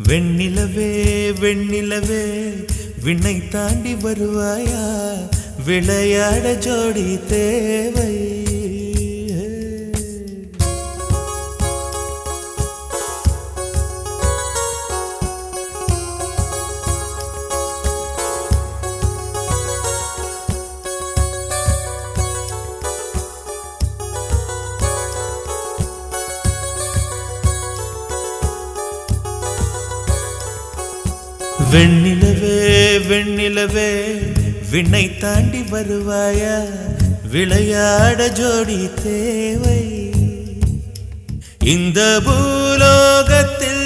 வெண்ணிலவே வெண்ணிலவே விண்ணை தாண்டி வருவாயா விளையாட ஜோடி தேவை வெண்ணிலவே வெண்ணிலவே விண்ணை தாண்டி வருவாயா விளையாட ஜோடி தேவை இந்த பூலோகத்தில்